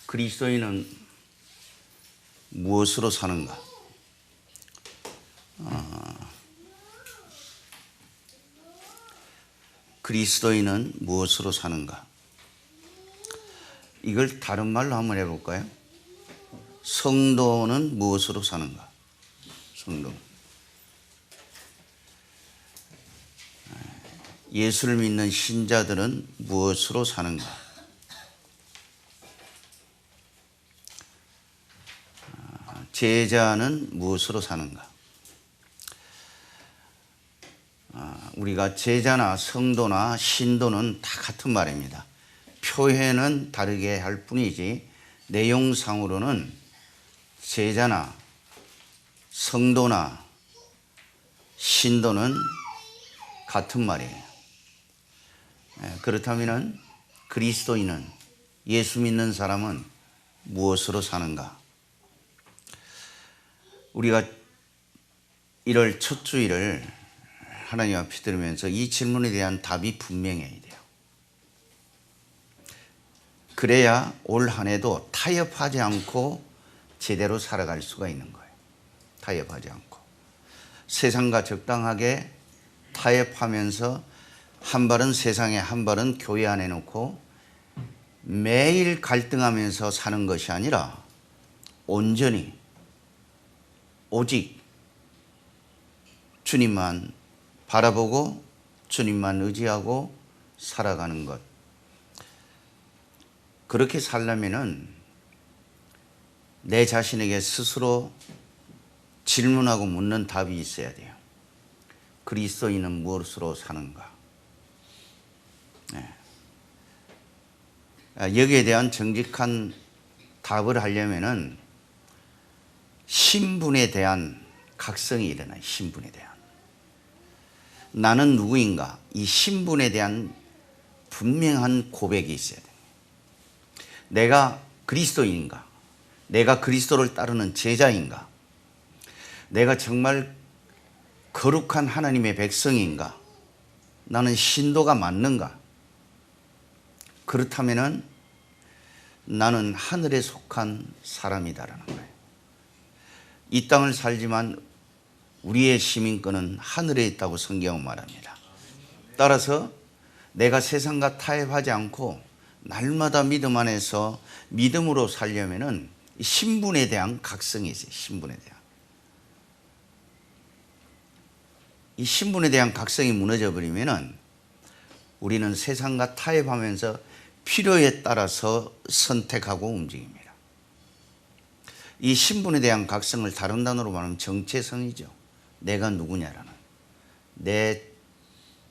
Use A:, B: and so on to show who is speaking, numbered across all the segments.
A: 그리스도인은 무엇으로 사는가? 그리스도인은 무엇으로 사는가? 이걸 다른 말로 한번 해볼까요? 성도는 무엇으로 사는가? 성도. 예수를 믿는 신자들은 무엇으로 사는가? 제자는 무엇으로 사는가? 우리가 제자나 성도나 신도는 다 같은 말입니다. 표현은 다르게 할 뿐이지 내용상으로는 제자나 성도나 신도는 같은 말이에요. 그렇다면 그리스도인은, 예수 믿는 사람은 무엇으로 사는가? 우리가 1월 첫 주일을 하나님 앞에 들으면서 이 질문에 대한 답이 분명해야 돼요. 그래야 올 한 해도 타협하지 않고 제대로 살아갈 수가 있는 거예요. 타협하지 않고. 세상과 적당하게 타협하면서 한 발은 세상에 한 발은 교회 안에 놓고 매일 갈등하면서 사는 것이 아니라 온전히 오직 주님만 바라보고 주님만 의지하고 살아가는 것. 그렇게 살려면은 내 자신에게 스스로 질문하고 묻는 답이 있어야 돼요. 그리스도인은 무엇으로 사는가? 여기에 대한 정직한 답을 하려면은 신분에 대한 각성이 일어나요. 신분에 대한. 나는 누구인가? 이 신분에 대한 분명한 고백이 있어야 돼요. 내가 그리스도인인가? 내가 그리스도를 따르는 제자인가? 내가 정말 거룩한 하나님의 백성인가? 나는 신도가 맞는가? 그렇다면 나는 하늘에 속한 사람이다라는 거예요. 이 땅을 살지만 우리의 시민권은 하늘에 있다고 성경은 말합니다. 따라서 내가 세상과 타협하지 않고 날마다 믿음 안에서 믿음으로 살려면은 신분에 대한 각성이 있어요. 신분에 대한. 이 신분에 대한 각성이 무너져 버리면은 우리는 세상과 타협하면서 필요에 따라서 선택하고 움직입니다. 이 신분에 대한 각성을 다른 단어로 말하면 정체성이죠. 내가 누구냐라는, 내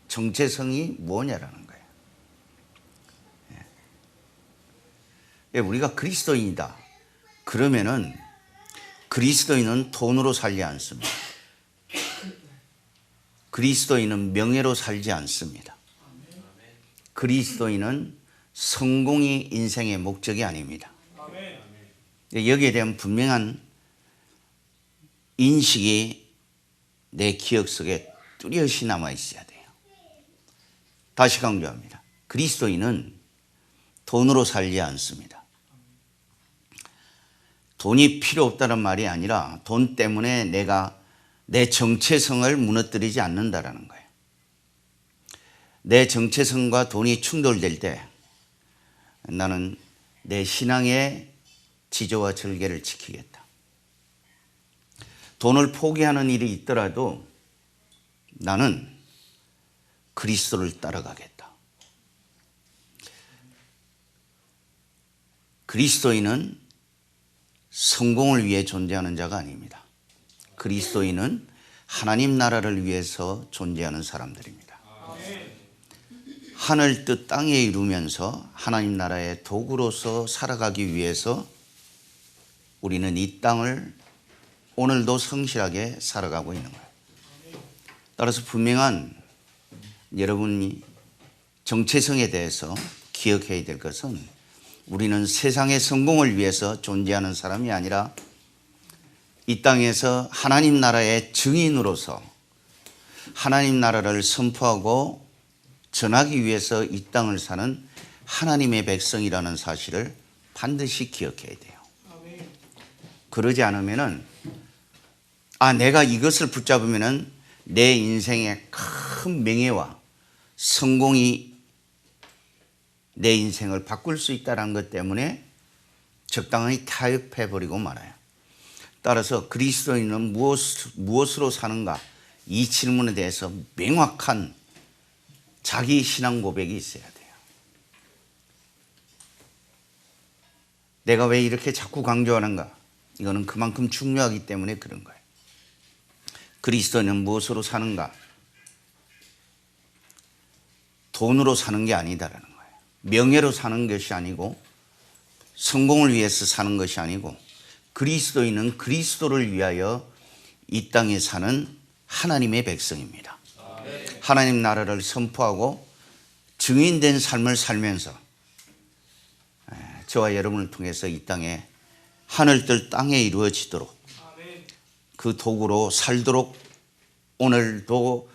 A: 정체성이 뭐냐라는 거예요. 우리가 그리스도인이다. 그러면은 그리스도인은 돈으로 살지 않습니다. 그리스도인은 명예로 살지 않습니다. 그리스도인은 성공이 인생의 목적이 아닙니다. 여기에 대한 분명한 인식이 내 기억 속에 뚜렷이 남아 있어야 돼요. 다시 강조합니다. 그리스도인은 돈으로 살지 않습니다. 돈이 필요 없다는 말이 아니라 돈 때문에 내가 내 정체성을 무너뜨리지 않는다라는 거예요. 내 정체성과 돈이 충돌될 때 나는 내 신앙의 지조와 절개를 지키겠다. 돈을 포기하는 일이 있더라도 나는 그리스도를 따라가겠다. 그리스도인은 성공을 위해 존재하는 자가 아닙니다. 그리스도인은 하나님 나라를 위해서 존재하는 사람들입니다. 하늘 뜻 땅에 이루면서 하나님 나라의 도구로서 살아가기 위해서 우리는 이 땅을 오늘도 성실하게 살아가고 있는 거예요. 따라서 분명한 여러분이 정체성에 대해서 기억해야 될 것은 우리는 세상의 성공을 위해서 존재하는 사람이 아니라 이 땅에서 하나님 나라의 증인으로서 하나님 나라를 선포하고 전하기 위해서 이 땅을 사는 하나님의 백성이라는 사실을 반드시 기억해야 돼요. 그러지 않으면은 내가 이것을 붙잡으면은 내 인생의 큰 명예와 성공이 내 인생을 바꿀 수 있다는 것 때문에 적당히 타협해버리고 말아요. 따라서 그리스도인은 무엇으로 사는가? 이 질문에 대해서 명확한 자기 신앙 고백이 있어야 돼요. 내가 왜 이렇게 자꾸 강조하는가? 이거는 그만큼 중요하기 때문에 그런 거예요. 그리스도인은 무엇으로 사는가? 돈으로 사는 게 아니다라는 거예요. 명예로 사는 것이 아니고 성공을 위해서 사는 것이 아니고 그리스도인은 그리스도를 위하여 이 땅에 사는 하나님의 백성입니다. 하나님 나라를 선포하고 증인된 삶을 살면서 저와 여러분을 통해서 이 땅에 하늘들 땅에 이루어지도록 그 도구로 살도록 오늘도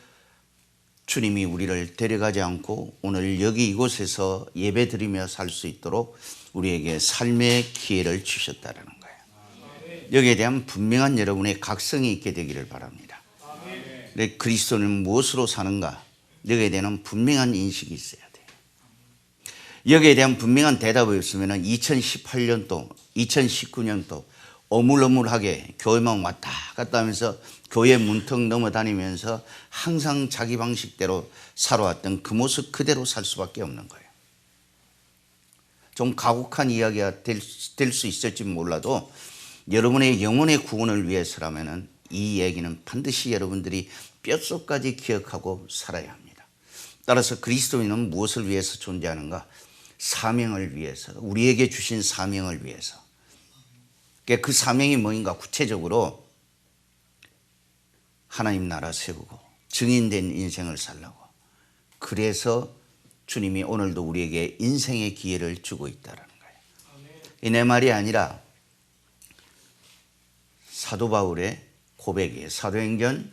A: 주님이 우리를 데려가지 않고 오늘 여기 이곳에서 예배드리며 살 수 있도록 우리에게 삶의 기회를 주셨다는 거예요. 여기에 대한 분명한 여러분의 각성이 있게 되기를 바랍니다. 그리스도는 무엇으로 사는가? 여기에 대한 분명한 인식이 있어야 돼요. 여기에 대한 분명한 대답이 없으면 2018년도, 2019년도 어물어물하게 교회만 왔다 갔다 하면서 교회 문턱 넘어다니면서 항상 자기 방식대로 살아왔던 그 모습 그대로 살 수밖에 없는 거예요. 좀 가혹한 이야기가 될 수 있을지 몰라도 여러분의 영혼의 구원을 위해서라면 이 얘기는 반드시 여러분들이 뼛속까지 기억하고 살아야 합니다. 따라서 그리스도인은 무엇을 위해서 존재하는가? 사명을 위해서, 우리에게 주신 사명을 위해서. 그 사명이 뭐인가? 구체적으로 하나님 나라 세우고 증인된 인생을 살라고. 그래서 주님이 오늘도 우리에게 인생의 기회를 주고 있다는 거예요. 이 내 말이 아니라 사도 바울의 고백이에요. 사도행전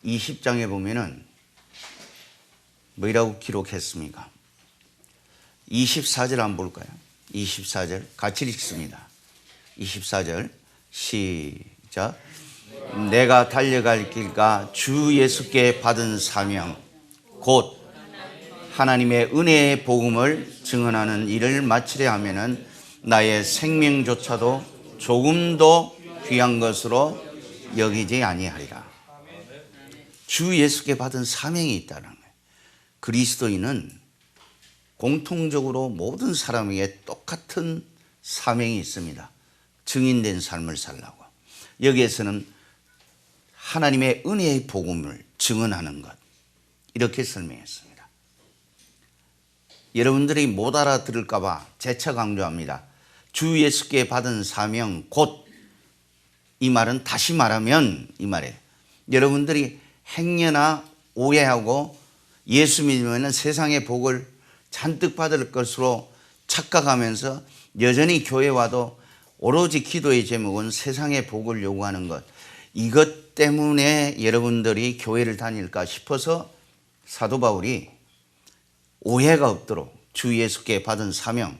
A: 20장에 보면은 뭐라고 기록했습니까? 24절 한번 볼까요? 24절 같이 읽습니다. 24절 시작. 내가 달려갈 길과 주 예수께 받은 사명 곧 하나님의 은혜의 복음을 증언하는 일을 마치려 하면은 나의 생명조차도 조금도 귀한 것으로 여기지 아니하리라. 주 예수께 받은 사명이 있다는 거예요. 그리스도인은 공통적으로 모든 사람에게 똑같은 사명이 있습니다. 증인된 삶을 살라고. 여기에서는 하나님의 은혜의 복음을 증언하는 것, 이렇게 설명했습니다. 여러분들이 못 알아들을까 봐 재차 강조합니다. 주 예수께 받은 사명 곧, 이 말은 다시 말하면 이 말이에요. 여러분들이 행여나 오해하고 예수 믿으면 세상의 복을 잔뜩 받을 것으로 착각하면서 여전히 교회 와도 오로지 기도의 제목은 세상의 복을 요구하는 것, 이것 때문에 여러분들이 교회를 다닐까 싶어서 사도 바울이 오해가 없도록 주 예수께 받은 사명,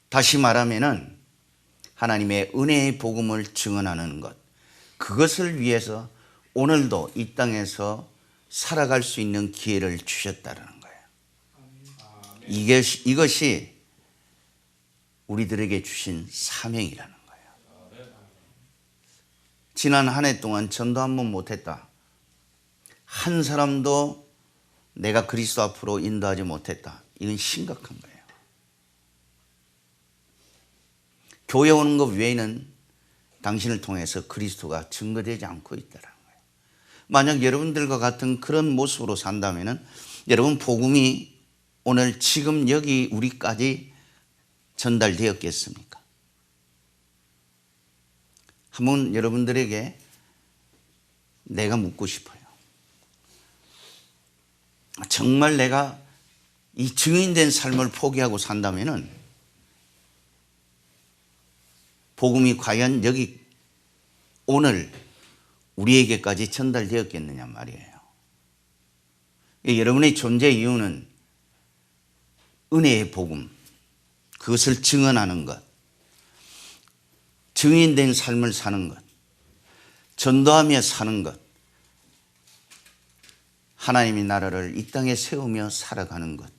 A: 다시 말하면은 하나님의 은혜의 복음을 증언하는 것, 그것을 위해서 오늘도 이 땅에서 살아갈 수 있는 기회를 주셨다는 거예요. 이것이 우리들에게 주신 사명이라는 거예요. 지난 한 해 동안 전도 한 번 못했다. 한 사람도 내가 그리스도 앞으로 인도하지 못했다. 이건 심각한 거예요. 교회 오는 것 외에는 당신을 통해서 그리스도가 증거되지 않고 있다는 거예요. 만약 여러분들과 같은 그런 모습으로 산다면 여러분 복음이 오늘 지금 여기 우리까지 전달되었겠습니까? 한번 여러분들에게 내가 묻고 싶어요. 정말 내가 이 증인된 삶을 포기하고 산다면은 복음이 과연 여기 오늘 우리에게까지 전달되었겠느냐 말이에요. 여러분의 존재 이유는 은혜의 복음, 그것을 증언하는 것, 증인된 삶을 사는 것, 전도하며 사는 것, 하나님의 나라를 이 땅에 세우며 살아가는 것,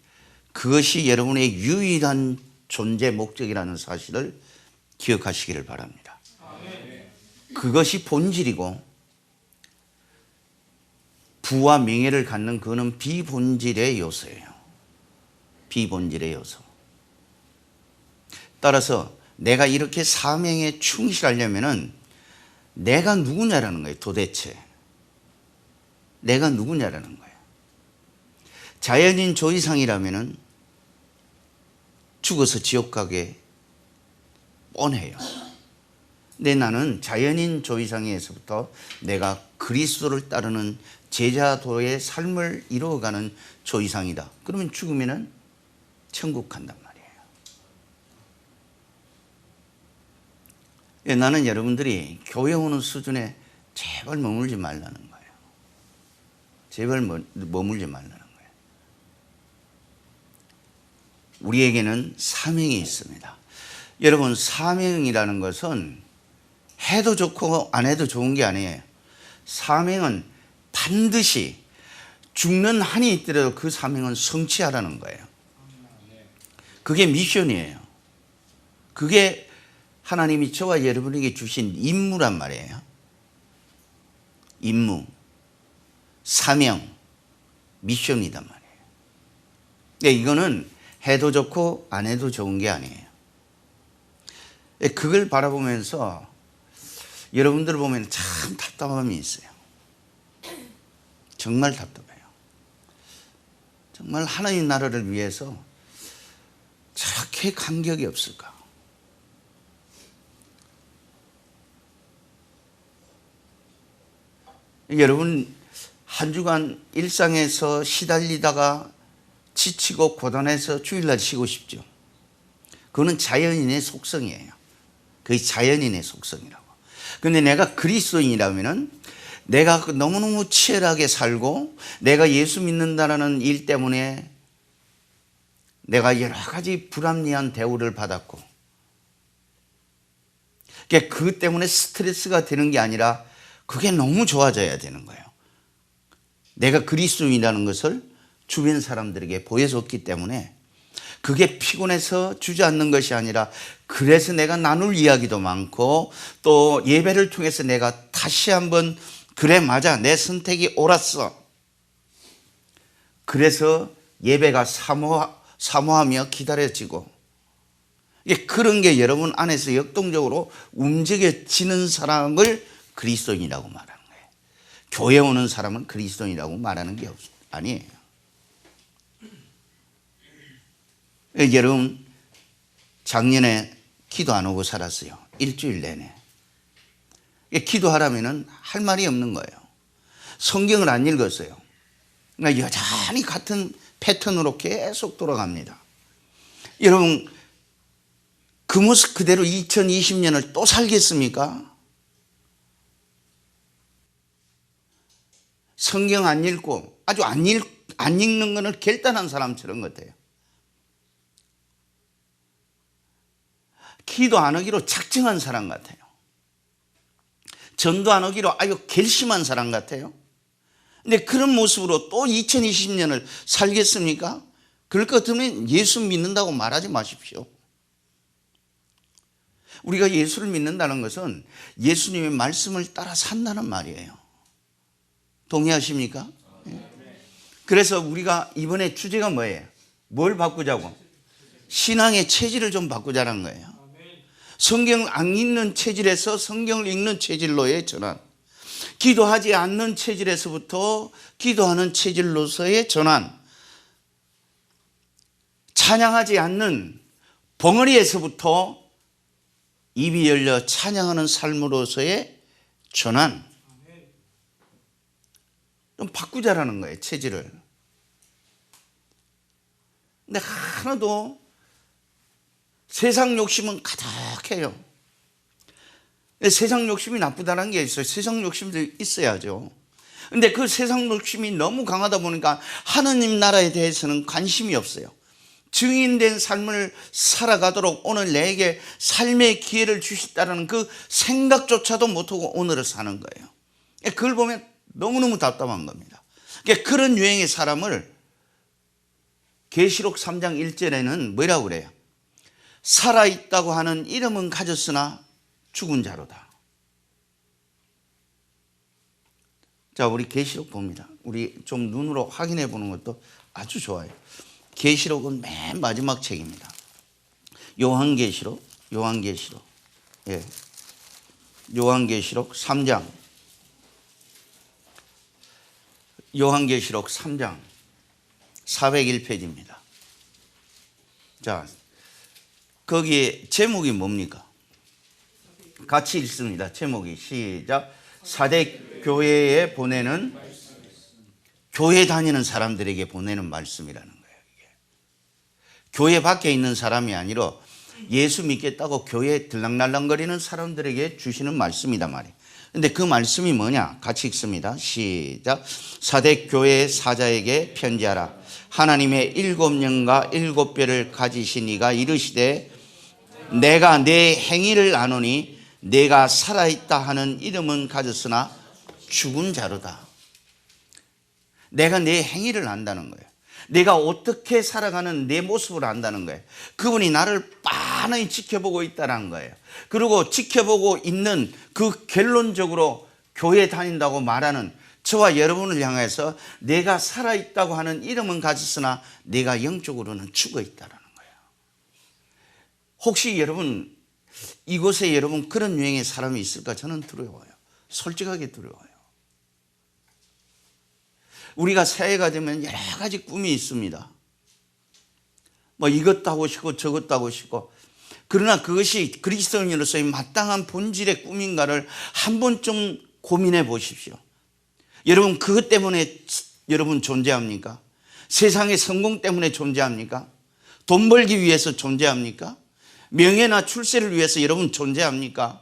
A: 그것이 여러분의 유일한 존재 목적이라는 사실을 기억하시기를 바랍니다. 그것이 본질이고 부와 명예를 갖는 그는 비본질의 요소예요. 비본질의 요소. 따라서 내가 이렇게 사명에 충실하려면은 내가 누구냐라는 거예요. 도대체 내가 누구냐라는 거예요. 자연인 조이상이라면은 죽어서 지옥 가게 뻔해요. 근데 나는 자연인 조이상에서부터 내가 그리스도를 따르는 제자도의 삶을 이루어가는 조이상이다. 그러면 죽으면은 천국 간단 말이에요. 나는 여러분들이 교회 오는 수준에 제발 머물지 말라는 거예요. 제발 머물지 말라는 거예요. 우리에게는 사명이 있습니다. 여러분, 사명이라는 것은 해도 좋고 안 해도 좋은 게 아니에요. 사명은 반드시 죽는 한이 있더라도 그 사명은 성취하라는 거예요. 그게 미션이에요. 그게 하나님이 저와 여러분에게 주신 임무란 말이에요. 임무, 사명, 미션이단 말이에요. 근데 이거는 해도 좋고 안 해도 좋은 게 아니에요. 그걸 바라보면서 여러분들 보면 참 답답함이 있어요. 정말 답답해요. 정말 하나님 나라를 위해서 저렇게 간격이 없을까? 여러분, 한 주간 일상에서 시달리다가 지치고 고단해서 주일날 쉬고 싶죠. 그거는 자연인의 속성이에요. 그게 자연인의 속성이라고. 근데 내가 그리스도인이라면은 내가 너무너무 치열하게 살고 내가 예수 믿는다라는 일 때문에 내가 여러 가지 불합리한 대우를 받았고 그 때문에 스트레스가 되는 게 아니라 그게 너무 좋아져야 되는 거예요. 내가 그리스도인이라는 것을 주변 사람들에게 보여줬기 때문에 그게 피곤해서 주저앉는 것이 아니라 그래서 내가 나눌 이야기도 많고 또 예배를 통해서 내가 다시 한번 그래 맞아 내 선택이 옳았어. 그래서 예배가 사모하며 기다려지고 그런 게 여러분 안에서 역동적으로 움직여지는 사람을 그리스도인이라고 말하는 거예요. 교회 오는 사람은 그리스도인이라고 말하는 게 아니에요. 여러분 작년에 기도 안 오고 살았어요. 일주일 내내. 기도하라면 할 말이 없는 거예요. 성경을 안 읽었어요. 그러니까 여전히 같은 패턴으로 계속 돌아갑니다. 여러분 그 모습 그대로 2020년을 또 살겠습니까? 성경 안 읽고 아주 안 읽는 거는 결단한 사람처럼 같아요. 기도 안 하기로 작정한 사람 같아요. 전도 안 하기로 아주 결심한 사람 같아요. 근데 그런 모습으로 또 2020년을 살겠습니까? 그럴 것 같으면 예수 믿는다고 말하지 마십시오. 우리가 예수를 믿는다는 것은 예수님의 말씀을 따라 산다는 말이에요. 동의하십니까? 그래서 우리가 이번에 주제가 뭐예요? 뭘 바꾸자고? 신앙의 체질을 좀 바꾸자는 거예요. 성경 안 읽는 체질에서 성경을 읽는 체질로의 전환, 기도하지 않는 체질에서부터 기도하는 체질로서의 전환, 찬양하지 않는 벙어리에서부터 입이 열려 찬양하는 삶으로서의 전환, 좀 바꾸자라는 거예요, 체질을. 근데 하나도 세상 욕심은 가득해요. 세상 욕심이 나쁘다는 게 있어요. 세상 욕심도 있어야죠. 근데 그 세상 욕심이 너무 강하다 보니까 하느님 나라에 대해서는 관심이 없어요. 증인된 삶을 살아가도록 오늘 내게 삶의 기회를 주셨다는 그 생각조차도 못하고 오늘을 사는 거예요. 그걸 보면 너무너무 답답한 겁니다. 그런 유행의 사람을 계시록 3장 1절에는 뭐라고 그래요? 살아있다고 하는 이름은 가졌으나 죽은 자로다. 자, 우리 계시록 봅니다. 우리 좀 눈으로 확인해 보는 것도 아주 좋아요. 계시록은 맨 마지막 책입니다. 요한계시록. 예. 요한계시록 3장. 요한계시록 3장 401페이지입니다. 자, 거기에 제목이 뭡니까? 같이 읽습니다. 제목이 시작. 사대 교회에 보내는, 교회 다니는 사람들에게 보내는 말씀이라는 거예요. 이게. 교회 밖에 있는 사람이 아니라 예수 믿겠다고 교회에 들락날락거리는 사람들에게 주시는 말씀이다 말이에요. 근데 그 말씀이 뭐냐? 같이 읽습니다. 시작. 사대 교회의 사자에게 편지하라. 하나님의 7영과 7뼈를 가지신 이가 이르시되 내가 내 행위를 아노니 내가 살아있다 하는 이름은 가졌으나 죽은 자로다. 내가 내 행위를 안다는 거예요. 내가 어떻게 살아가는 내 모습을 안다는 거예요. 그분이 나를 빤히 지켜보고 있다는 거예요. 그리고 지켜보고 있는 그 결론적으로 교회 다닌다고 말하는 저와 여러분을 향해서 내가 살아있다고 하는 이름은 가졌으나 내가 영적으로는 죽어 있다는 거예요. 혹시 여러분 이곳에 여러분 그런 유행의 사람이 있을까? 저는 두려워요. 솔직하게 두려워요. 우리가 새해가 되면 여러 가지 꿈이 있습니다. 뭐 이것도 하고 싶고 저것도 하고 싶고, 그러나 그것이 그리스도인으로서의 마땅한 본질의 꿈인가를 한 번쯤 고민해 보십시오. 여러분 그것 때문에 여러분 존재합니까? 세상의 성공 때문에 존재합니까? 돈 벌기 위해서 존재합니까? 명예나 출세를 위해서 여러분 존재합니까?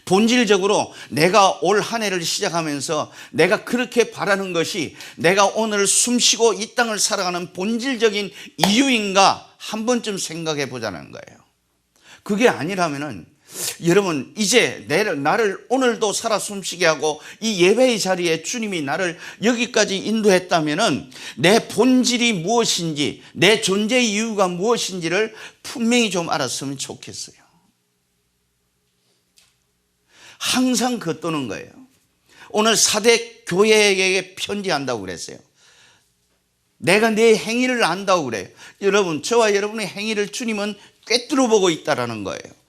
A: 본질적으로 내가 올 한 해를 시작하면서 내가 그렇게 바라는 것이 내가 오늘 숨쉬고 이 땅을 살아가는 본질적인 이유인가 한 번쯤 생각해 보자는 거예요. 그게 아니라면은 여러분 이제 나를 오늘도 살아 숨쉬게 하고 이 예배의 자리에 주님이 나를 여기까지 인도했다면은 내 본질이 무엇인지, 내 존재의 이유가 무엇인지를 분명히 좀 알았으면 좋겠어요. 항상 겉도는 거예요. 오늘 사대 교회에게 편지한다고 그랬어요. 내가 내 행위를 안다고 그래요. 여러분 저와 여러분의 행위를 주님은 꿰뚫어 보고 있다는 거예요.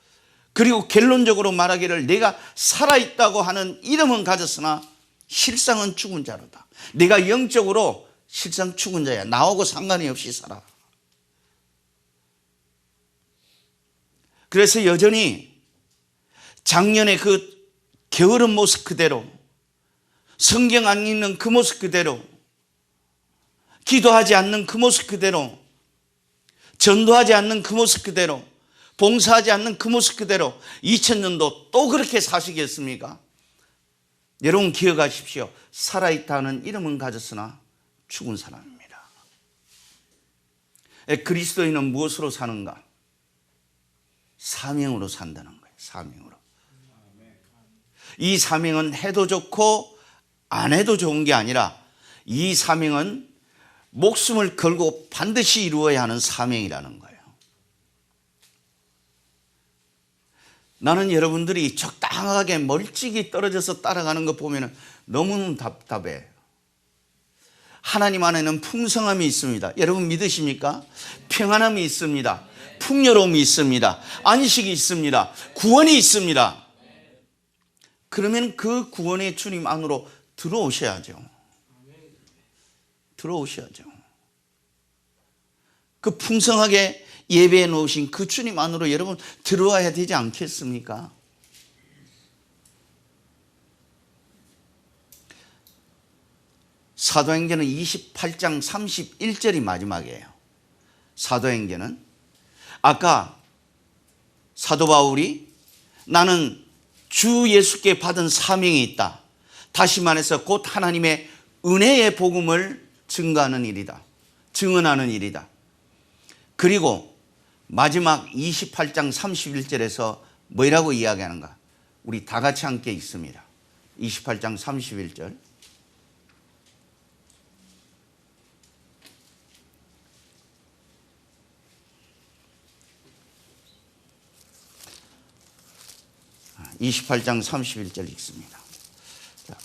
A: 그리고 결론적으로 말하기를 내가 살아있다고 하는 이름은 가졌으나 실상은 죽은 자로다. 내가 영적으로 실상 죽은 자야. 나하고 상관이 없이 살아. 그래서 여전히 작년에 그 게으른 모습 그대로, 성경 안 읽는 그 모습 그대로, 기도하지 않는 그 모습 그대로, 전도하지 않는 그 모습 그대로, 봉사하지 않는 그 모습 그대로 2000년도 또 그렇게 사시겠습니까? 여러분 기억하십시오. 살아있다는 이름은 가졌으나 죽은 사람입니다. 그리스도인은 무엇으로 사는가? 사명으로 산다는 거예요. 사명으로. 이 사명은 해도 좋고 안 해도 좋은 게 아니라 이 사명은 목숨을 걸고 반드시 이루어야 하는 사명이라는 거예요. 나는 여러분들이 적당하게 멀찍이 떨어져서 따라가는 거 보면 너무너무 답답해. 하나님 안에는 풍성함이 있습니다. 여러분 믿으십니까? 평안함이 있습니다. 풍요로움이 있습니다. 안식이 있습니다. 구원이 있습니다. 그러면 그 구원의 주님 안으로 들어오셔야죠. 들어오셔야죠. 그 풍성하게 예배해 놓으신 그 주님 안으로 여러분 들어와야 되지 않겠습니까? 사도행전은 28장 31절이 마지막이에요. 사도행전은 아까 사도 바울이 나는 주 예수께 받은 사명이 있다. 다시 말해서 곧 하나님의 은혜의 복음을 증거하는 일이다. 증언하는 일이다. 그리고 마지막 28장 31절에서 뭐라고 이야기하는가? 우리 다 같이 함께 읽습니다. 28장 31절. (28장 31절) 읽습니다. 자,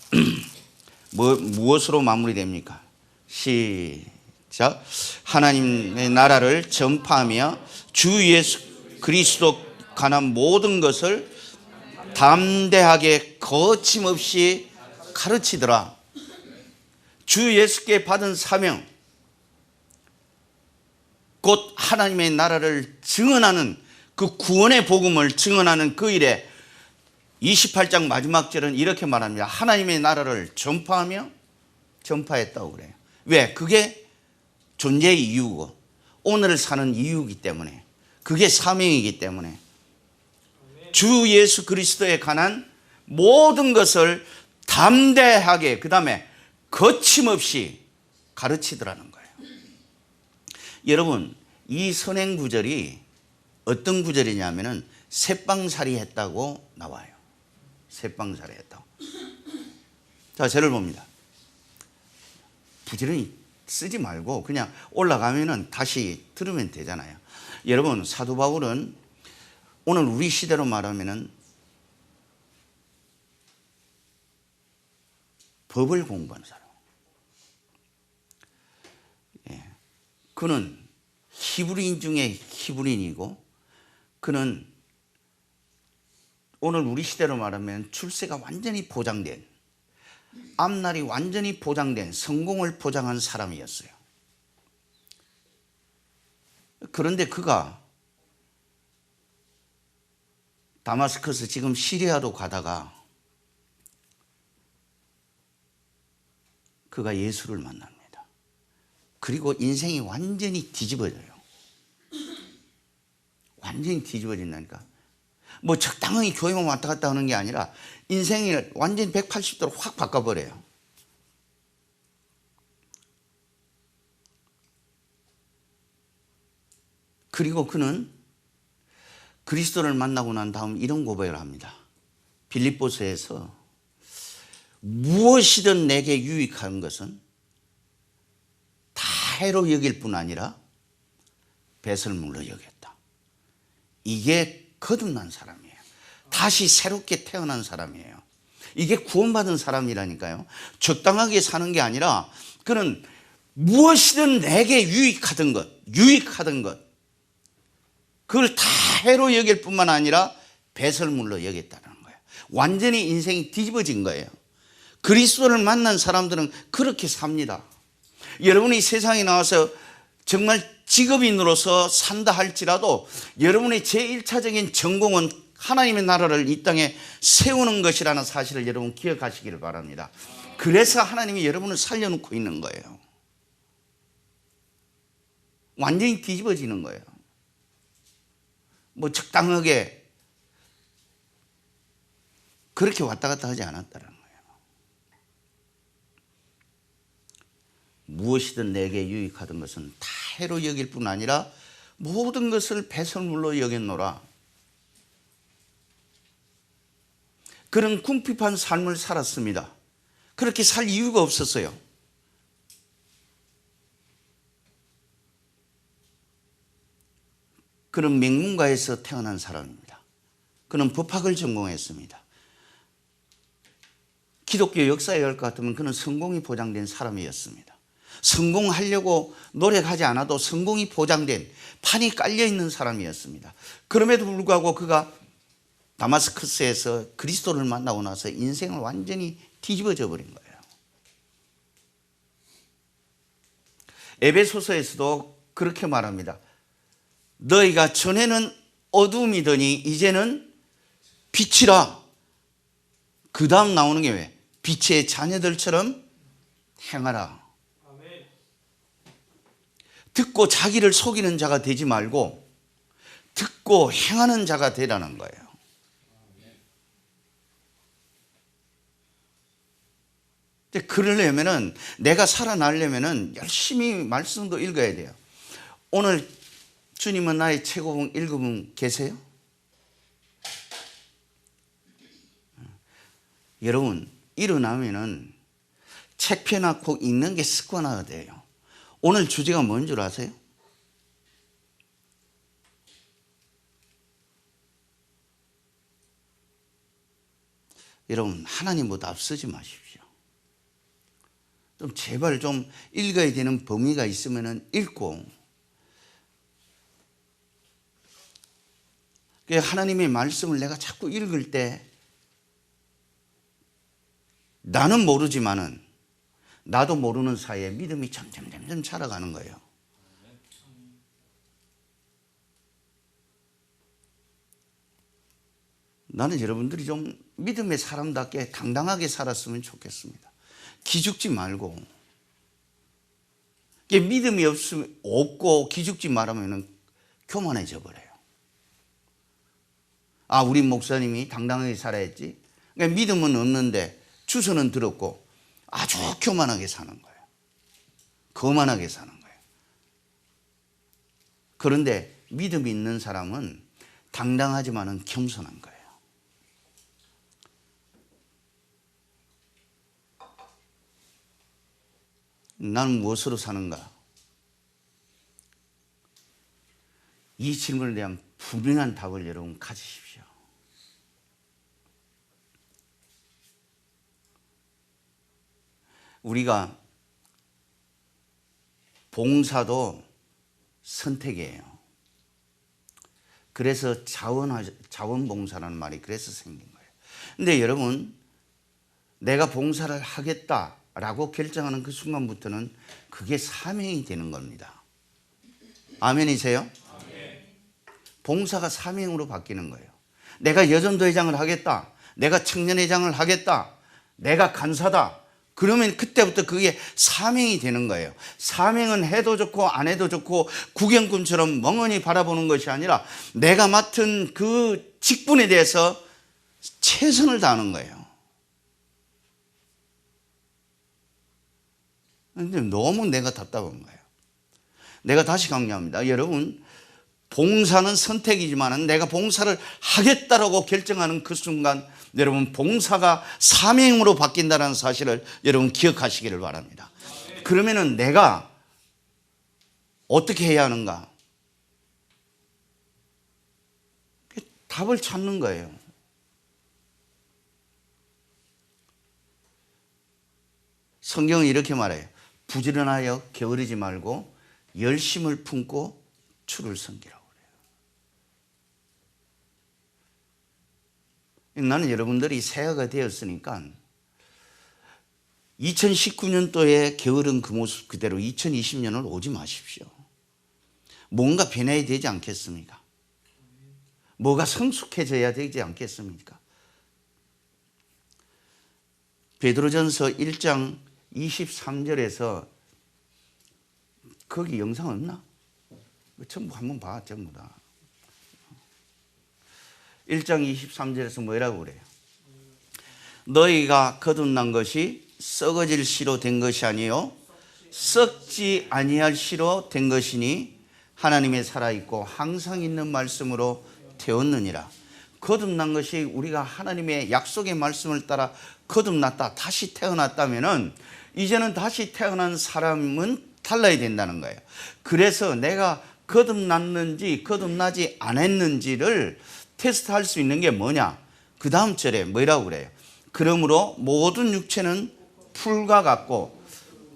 A: 무엇으로 마무리됩니까? 시작. 하나님의 나라를 전파하며 주 예수 그리스도 관한 모든 것을 담대하게 거침없이 가르치더라. 주 예수께 받은 사명, 곧 하나님의 나라를 증언하는 그 구원의 복음을 증언하는 그 일에 28장 마지막 절은 이렇게 말합니다. 하나님의 나라를 전파했다고 그래요. 왜? 그게 존재의 이유고 오늘을 사는 이유이기 때문에, 그게 사명이기 때문에 주 예수 그리스도에 관한 모든 것을 담대하게, 그 다음에 거침없이 가르치더라는 거예요. 여러분, 이 선행 구절이 어떤 구절이냐면은 새빵살이 했다고 나와요. 새빵살이 했다고. 자, 저를 봅니다. 부지런히 쓰지 말고 그냥 올라가면은 다시 들으면 되잖아요. 여러분, 사도 바울은 오늘 우리 시대로 말하면은 법을 공부하는 사람. 예. 그는 히브리인 중에 히브리인이고, 그는 오늘 우리 시대로 말하면 출세가 완전히 보장된, 앞날이 완전히 보장된, 성공을 보장한 사람이었어요. 그런데 그가 다마스커스, 지금 시리아로 가다가 그가 예수를 만납니다. 그리고 인생이 완전히 뒤집어져요. 완전히 뒤집어진다니까. 뭐 적당히 교회만 왔다 갔다 하는 게 아니라 인생을 완전히 180도로 확 바꿔버려요. 그리고 그는 그리스도를 만나고 난 다음 이런 고백을 합니다. 빌립보서에서 무엇이든 내게 유익한 것은 다 해로 여길 뿐 아니라 배설물로 여겼다. 이게 거듭난 사람이에요. 다시 새롭게 태어난 사람이에요. 이게 구원받은 사람이라니까요. 적당하게 사는 게 아니라 그는 무엇이든 내게 유익하던 것, 그걸 다 해로 여길 뿐만 아니라 배설물로 여겼다는 거예요. 완전히 인생이 뒤집어진 거예요. 그리스도를 만난 사람들은 그렇게 삽니다. 여러분이 세상에 나와서 정말 직업인으로서 산다 할지라도 여러분의 제1차적인 전공은 하나님의 나라를 이 땅에 세우는 것이라는 사실을 여러분 기억하시기를 바랍니다. 그래서 하나님이 여러분을 살려놓고 있는 거예요. 완전히 뒤집어지는 거예요. 뭐 적당하게 그렇게 왔다 갔다 하지 않았다는 거예요. 무엇이든 내게 유익하던 것은 다 해로 여길 뿐 아니라 모든 것을 배설물로 여겼노라. 그는 궁핍한 삶을 살았습니다. 그렇게 살 이유가 없었어요. 그는 맹문가에서 태어난 사람입니다. 그는 법학을 전공했습니다. 기독교 역사에 할 것 같으면 그는 성공이 보장된 사람이었습니다. 성공하려고 노력하지 않아도 성공이 보장된, 판이 깔려있는 사람이었습니다. 그럼에도 불구하고 그가 다마스커스에서 그리스도를 만나고 나서 인생을 완전히 뒤집어져 버린 거예요. 에베소서에서도 그렇게 말합니다. 너희가 전에는 어둠이더니 이제는 빛이라. 그 다음 나오는 게 왜? 빛의 자녀들처럼 행하라. 듣고 자기를 속이는 자가 되지 말고 듣고 행하는 자가 되라는 거예요. 그러려면은, 내가 살아나려면은 열심히 말씀도 읽어야 돼요. 오늘 주님은 나의 최고봉 읽어본 계세요? 여러분, 일어나면은 책 펴놓고 읽는 게 습관화가 돼요. 오늘 주제가 뭔 줄 아세요? 여러분, 하나님보다 앞서지 마십시오. 좀 제발 좀 읽어야 되는 범위가 있으면 읽고, 하나님의 말씀을 내가 자꾸 읽을 때 나는 모르지만은 나도 모르는 사이에 믿음이 점점 자라가는 거예요. 나는 여러분들이 좀 믿음의 사람답게 당당하게 살았으면 좋겠습니다. 기죽지 말고. 믿음이 없고 기죽지 말하면 교만해져 버려요. 아, 우리 목사님이 당당하게 살아야지. 그러니까 믿음은 없는데 주소는 들었고 아주 교만하게 사는 거예요. 거만하게 사는 거예요. 그런데 믿음이 있는 사람은 당당하지만은 겸손한 거예요. 나는 무엇으로 사는가? 이 질문에 대한 분명한 답을 여러분 가지십시오. 우리가 봉사도 선택이에요. 그래서 자원봉사라는 말이 그래서 생긴 거예요. 근데 여러분, 내가 봉사를 하겠다라고 결정하는 그 순간부터는 그게 사명이 되는 겁니다. 아멘이세요? 아멘. 봉사가 사명으로 바뀌는 거예요. 내가 여전도회장을 하겠다, 내가 청년회장을 하겠다, 내가 간사다, 그러면 그때부터 그게 사명이 되는 거예요. 사명은 해도 좋고 안 해도 좋고 구경꾼처럼 멍하니 바라보는 것이 아니라 내가 맡은 그 직분에 대해서 최선을 다하는 거예요. 근데 너무 내가 답답한 거예요. 내가 다시 강조합니다. 여러분, 봉사는 선택이지만 내가 봉사를 하겠다라고 결정하는 그 순간 여러분, 봉사가 사명으로 바뀐다는 사실을 여러분 기억하시기를 바랍니다. 그러면은 내가 어떻게 해야 하는가? 답을 찾는 거예요. 성경은 이렇게 말해요. 부지런하여 게으르지 말고 열심을 품고 주를 섬기라고 그래요. 나는 여러분들이 새해가 되었으니까 2019년도에 게으른 그 모습 그대로 2020년을 오지 마십시오. 뭔가 변해야 되지 않겠습니까? 뭐가 성숙해져야 되지 않겠습니까? 베드로전서 1장 23절에서 거기 영상 없나? 전부 한번 봐, 전부 다. 1장 23절에서 뭐라고 그래요? 너희가 거듭난 것이 썩어질 씨로 된 것이 아니요 썩지 아니할 씨로 된 것이니 하나님의 살아있고 항상 있는 말씀으로 되었느니라. 거듭난 것이 우리가 하나님의 약속의 말씀을 따라 거듭났다, 다시 태어났다면은 이제는 다시 태어난 사람은 달라야 된다는 거예요. 그래서 내가 거듭났는지 거듭나지 않았는지를 테스트할 수 있는 게 뭐냐? 그 다음 절에 뭐라고 그래요? 그러므로 모든 육체는 풀과 같고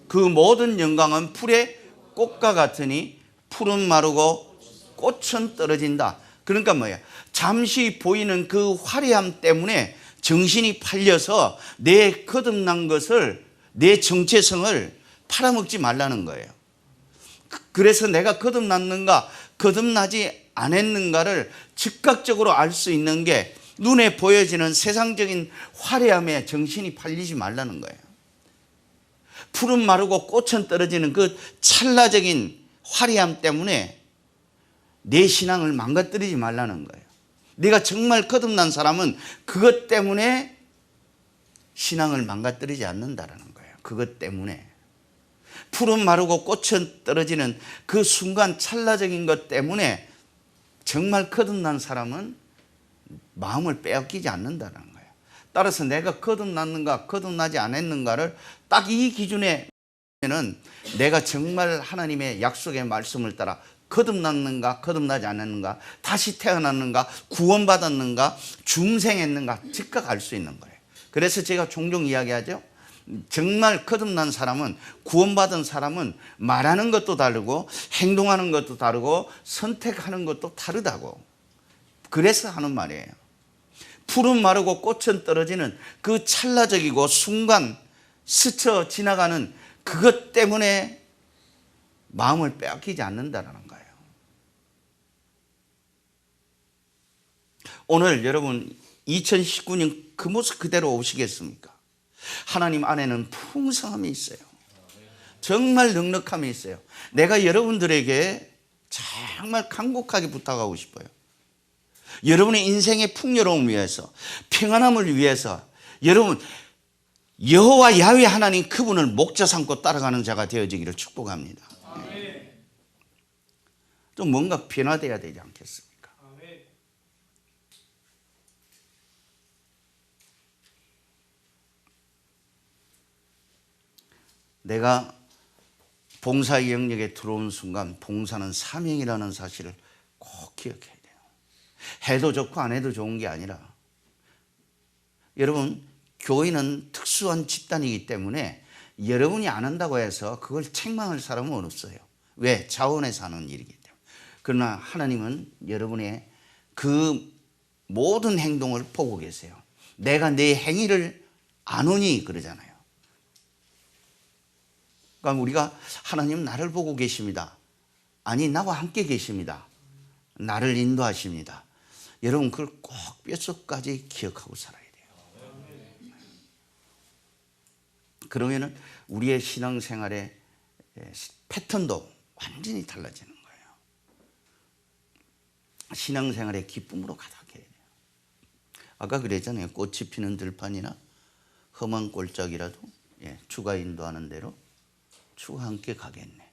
A: 그 모든 영광은 풀의 꽃과 같으니 풀은 마르고 꽃은 떨어진다. 그러니까 뭐야? 잠시 보이는 그 화려함 때문에 정신이 팔려서 내 거듭난 것을, 내 정체성을 팔아먹지 말라는 거예요. 그래서 내가 거듭났는가 거듭나지 않았는가를 즉각적으로 알 수 있는 게 눈에 보여지는 세상적인 화려함에 정신이 팔리지 말라는 거예요. 풀은 마르고 꽃은 떨어지는 그 찰나적인 화려함 때문에 내 신앙을 망가뜨리지 말라는 거예요. 내가 정말 거듭난 사람은 그것 때문에 신앙을 망가뜨리지 않는다라는 거예요. 그것 때문에. 풀은 마르고 꽃은 떨어지는 그 순간 찰나적인 것 때문에 정말 거듭난 사람은 마음을 빼앗기지 않는다는 거예요. 따라서 내가 거듭났는가 거듭나지 않았는가를 딱 이 기준에 는 내가 정말 하나님의 약속의 말씀을 따라 거듭났는가 거듭나지 않았는가, 다시 태어났는가, 구원받았는가, 중생했는가 즉각 알 수 있는 거예요. 그래서 제가 종종 이야기하죠. 정말 거듭난 사람은, 구원받은 사람은 말하는 것도 다르고 행동하는 것도 다르고 선택하는 것도 다르다고. 그래서 하는 말이에요. 풀은 마르고 꽃은 떨어지는 그 찰나적이고 순간 스쳐 지나가는 그것 때문에 마음을 빼앗기지 않는다는 거예요. 오늘 여러분 2019년 그 모습 그대로 오시겠습니까? 하나님 안에는 풍성함이 있어요. 정말 넉넉함이 있어요. 내가 여러분들에게 정말 간곡하게 부탁하고 싶어요. 여러분의 인생의 풍요로움을 위해서, 평안함을 위해서 여러분 여호와 야훼 하나님 그분을 목자 삼고 따라가는 자가 되어지기를 축복합니다. 좀 뭔가 변화되어야 되지 않겠습니까? 내가 봉사의 영역에 들어온 순간 봉사는 사명이라는 사실을 꼭 기억해야 돼요. 해도 좋고 안 해도 좋은 게 아니라, 여러분 교회는 특수한 집단이기 때문에 여러분이 안 한다고 해서 그걸 책망할 사람은 없어요. 왜? 자원해서 하는 일이기 때문에. 그러나 하나님은 여러분의 그 모든 행동을 보고 계세요. 내가 내 행위를 아노니 그러잖아요. 그러니까 우리가 하나님 나를 보고 계십니다. 아니 나와 함께 계십니다. 나를 인도하십니다. 여러분 그걸 꼭 뼛속까지 기억하고 살아야 돼요. 그러면은 우리의 신앙생활의 패턴도 완전히 달라지는 거예요. 신앙생활의 기쁨으로 가득해야 돼요. 아까 그랬잖아요. 꽃이 피는 들판이나 험한 골짜기라도 주가 인도하는 대로 주와 함께 가겠네.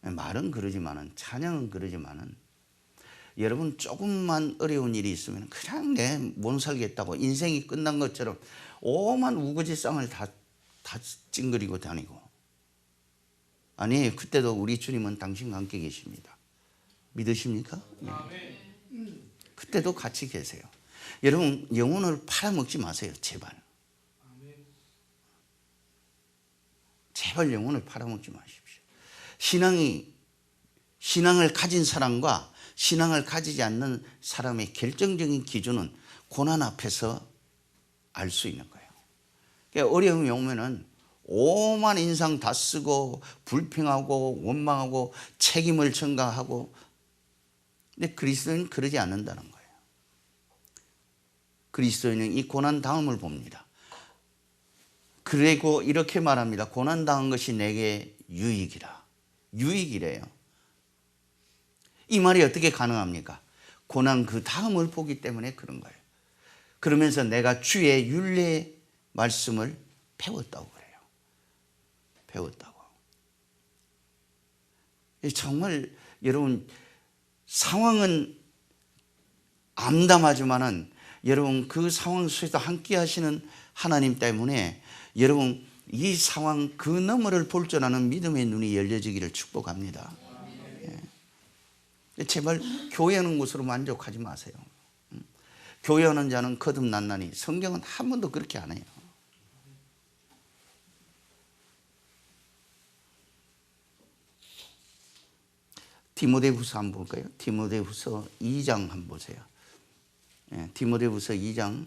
A: 말은 그러지만은, 찬양은 그러지만은, 여러분 조금만 어려운 일이 있으면 그냥 내 못 살겠다고 인생이 끝난 것처럼 오만 우거지상을 다 찡그리고 다니고. 아니 그때도 우리 주님은 당신과 함께 계십니다. 믿으십니까? 네. 그때도 같이 계세요. 여러분 영혼을 팔아먹지 마세요. 제발 영혼을 팔아먹지 마십시오. 신앙을 가진 사람과 신앙을 가지지 않는 사람의 결정적인 기준은 고난 앞에서 알 수 있는 거예요. 그러니까 어려움이 오면은 오만 인상 다 쓰고 불평하고 원망하고 책임을 전가하고, 근데 그리스도인은 그러지 않는다는 거예요. 그리스도인은 이 고난 당함을 봅니다. 그리고 이렇게 말합니다. 고난 당한 것이 내게 유익이라. 유익이래요. 이 말이 어떻게 가능합니까? 고난 그 다음을 보기 때문에 그런 거예요. 그러면서 내가 주의 율례 말씀을 배웠다고 그래요. 배웠다고. 정말 여러분 상황은 암담하지만은 여러분 그 상황 속에서 함께 하시는 하나님 때문에 여러분 이 상황 그 너머를 볼 줄 아는 믿음의 눈이 열려지기를 축복합니다. 제발 교회 오는 것으로 만족하지 마세요. 교회 오는 자는 거듭났나니. 성경은 한 번도 그렇게 안 해요. 디모데후서 한번 볼까요? 디모데후서 2장 한번 보세요. 디모데후서 2장.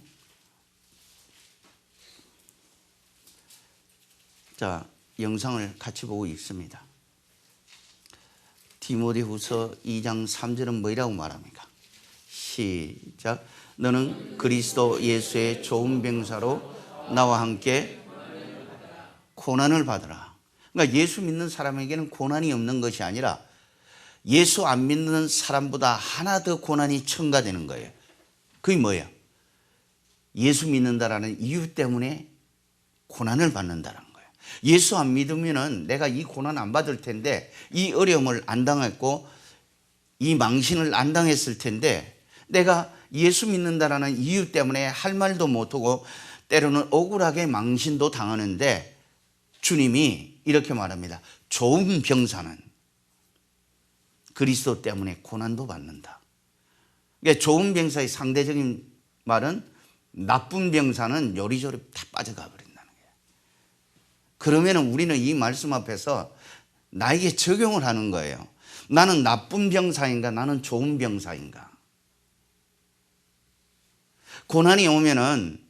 A: 자, 영상을 같이 보고 있습니다. 디모데후서 2장 3절은 뭐라고 말합니까? 시작. 너는 그리스도 예수의 좋은 병사로 나와 함께 고난을 받으라. 그러니까 예수 믿는 사람에게는 고난이 없는 것이 아니라 예수 안 믿는 사람보다 하나 더 고난이 첨가되는 거예요. 그게 뭐예요? 예수 믿는다라는 이유 때문에 고난을 받는다는 거예요. 예수 안 믿으면은 내가 이 고난 안 받을 텐데, 이 어려움을 안 당했고 이 망신을 안 당했을 텐데, 내가 예수 믿는다라는 이유 때문에 할 말도 못하고 때로는 억울하게 망신도 당하는데, 주님이 이렇게 말합니다. 좋은 병사는 그리스도 때문에 고난도 받는다. 그러니까 좋은 병사의 상대적인 말은 나쁜 병사는 요리조리 다 빠져가 버린다는 거예요. 그러면 우리는 이 말씀 앞에서 나에게 적용을 하는 거예요. 나는 나쁜 병사인가? 나는 좋은 병사인가? 고난이 오면은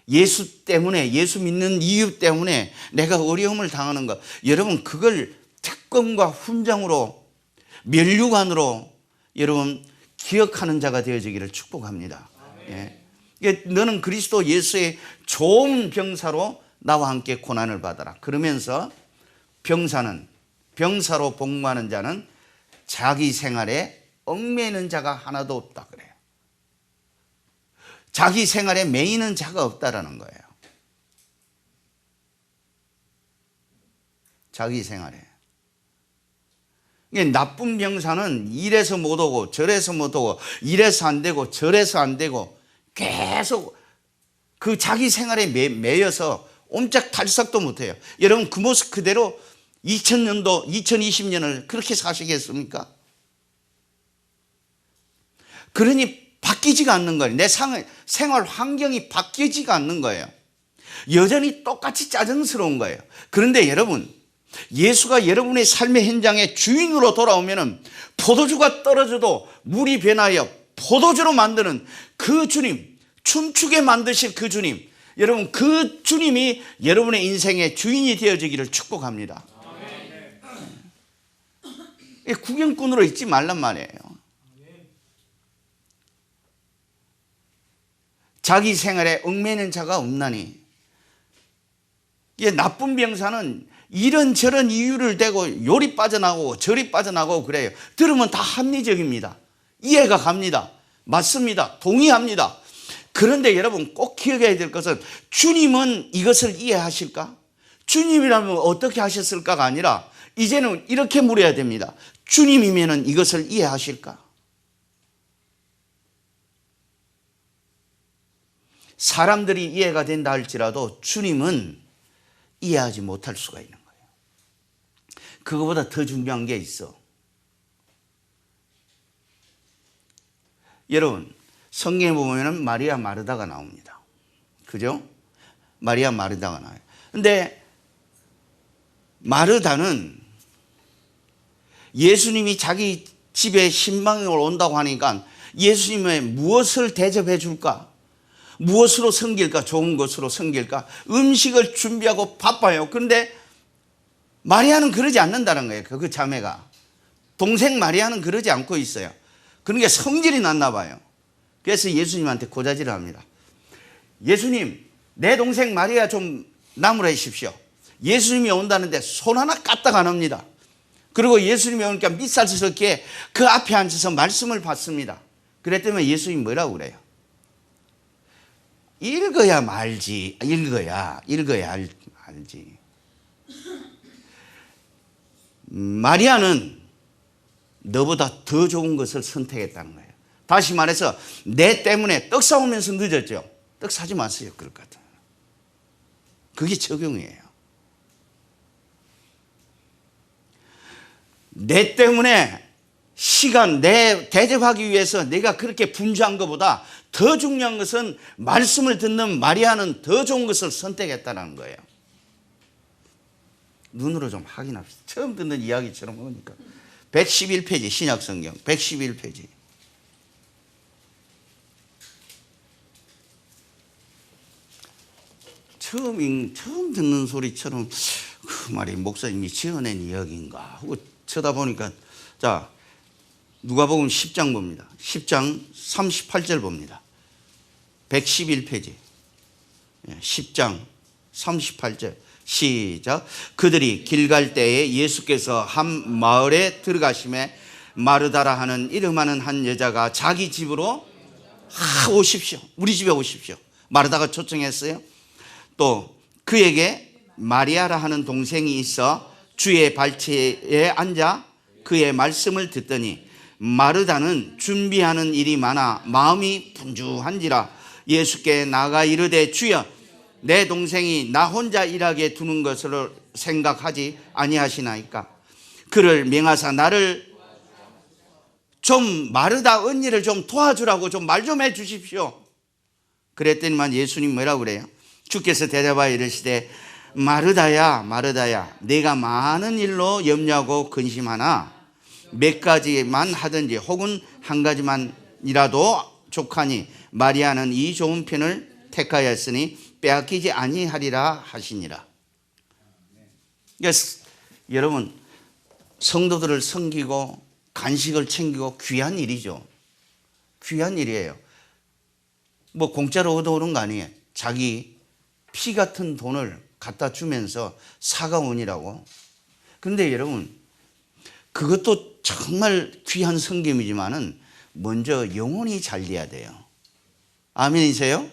A: 예수 때문에, 예수 믿는 이유 때문에 내가 어려움을 당하는 것, 여러분 그걸 특권과 훈장으로, 면류관으로 여러분 기억하는 자가 되어지기를 축복합니다. 예. 너는 그리스도 예수의 좋은 병사로 나와 함께 고난을 받아라. 그러면서 병사로 복무하는 자는 자기 생활에 얽매이는 자가 하나도 없다 그래요. 자기 생활에 매이는 자가 없다라는 거예요. 자기 생활에. 나쁜 병사는 이래서 못 오고 저래서 못 오고 이래서 안 되고 저래서 안 되고 계속 그 자기 생활에 매여서 옴짝달싹도 못해요. 여러분 그 모습 그대로 2000년도 2020년을 그렇게 사시겠습니까? 그러니 바뀌지가 않는 거예요. 내 생활 환경이 바뀌지가 않는 거예요. 여전히 똑같이 짜증스러운 거예요. 그런데 여러분, 예수가 여러분의 삶의 현장에 주인으로 돌아오면 포도주가 떨어져도 물이 변하여 포도주로 만드는 그 주님, 춤추게 만드실 그 주님, 여러분 그 주님이 여러분의 인생의 주인이 되어지기를 축복합니다. 구경꾼으로 있지 말란 말이에요. 자기 생활에 얽매이는 자가 없나니. 나쁜 병사는 이런저런 이유를 대고 요리 빠져나가고 저리 빠져나가고 그래요. 들으면 다 합리적입니다. 이해가 갑니다. 맞습니다. 동의합니다. 그런데 여러분 꼭 기억해야 될 것은, 주님은 이것을 이해하실까? 주님이라면 어떻게 하셨을까가 아니라 이제는 이렇게 물어야 됩니다. 주님이면 이것을 이해하실까? 사람들이 이해가 된다 할지라도 주님은 이해하지 못할 수가 있는 거예요. 그거보다 더 중요한 게 있어. 여러분 성경에 보면 마리아 마르다가 나옵니다. 그죠? 마리아 마르다가 나와요. 근데 마르다는 예수님이 자기 집에 신방을 온다고 하니까 예수님의 무엇을 대접해 줄까? 무엇으로 섬길까? 좋은 것으로 섬길까? 음식을 준비하고 바빠요. 그런데 마리아는 그러지 않는다는 거예요. 그 자매가. 동생 마리아는 그러지 않고 있어요. 그러니까 성질이 났나 봐요. 그래서 예수님한테 고자질을 합니다. 예수님, 내 동생 마리아 좀 나무라 하십시오. 예수님이 온다는데 손 하나 까딱 안 합니다. 그리고 예수님이 오니까 밑살스럽게 그 앞에 앉아서 말씀을 받습니다. 그랬더니 예수님이 뭐라고 그래요? 읽어야 말지. 읽어야 알지. 마리아는 너보다 더 좋은 것을 선택했다는 거예요. 다시 말해서 내 때문에 떡 사오면서 늦었죠. 떡 사지 마세요. 그럴 것 같아요. 그게 적용이에요. 내 때문에 시간 내 대접하기 위해서 내가 그렇게 분주한 것보다 더 중요한 것은 말씀을 듣는 마리아는 더 좋은 것을 선택했다는 거예요. 눈으로 좀 확인합시다. 처음 듣는 이야기처럼 보니까 111페이지 신약성경 111페이지. 처음 듣는 소리처럼 그 말이 목사님이 지어낸 이야기인가 하고 쳐다보니까, 자 누가복음 10장 봅니다. 10장 38절 봅니다. 111페이지 10장 38절 시작. 그들이 길 갈 때에 예수께서 한 마을에 들어가심에 마르다라 하는 이름하는 한 여자가 자기 집으로 오십시오. 우리 집에 오십시오. 마르다가 초청했어요. 또 그에게 마리아라 하는 동생이 있어 주의 발치에 앉아 그의 말씀을 듣더니 마르다는 준비하는 일이 많아 마음이 분주한지라 예수께 나가 이르되 주여 내 동생이 나 혼자 일하게 두는 것으로 생각하지 아니하시나이까. 그를 명하사 나를 좀 마르다 언니를 좀 도와주라고 좀 말 좀 해 주십시오. 그랬더니만 예수님 뭐라고 그래요? 주께서 대답하여 이르시되 마르다야 마르다야 네가 많은 일로 염려하고 근심하나 몇 가지만 하든지 혹은 한 가지만이라도 족하니 마리아는 이 좋은 편을 택하였으니 빼앗기지 아니하리라 하시니라. 그러니까 여러분 성도들을 섬기고 간식을 챙기고 귀한 일이죠. 귀한 일이에요. 뭐 공짜로 얻어오는 거 아니에요. 자기 피 같은 돈을 갖다 주면서 사가원이라고. 그런데 여러분 그것도 정말 귀한 섬김이지만은 먼저 영혼이 잘 돼야 돼요. 아멘이세요?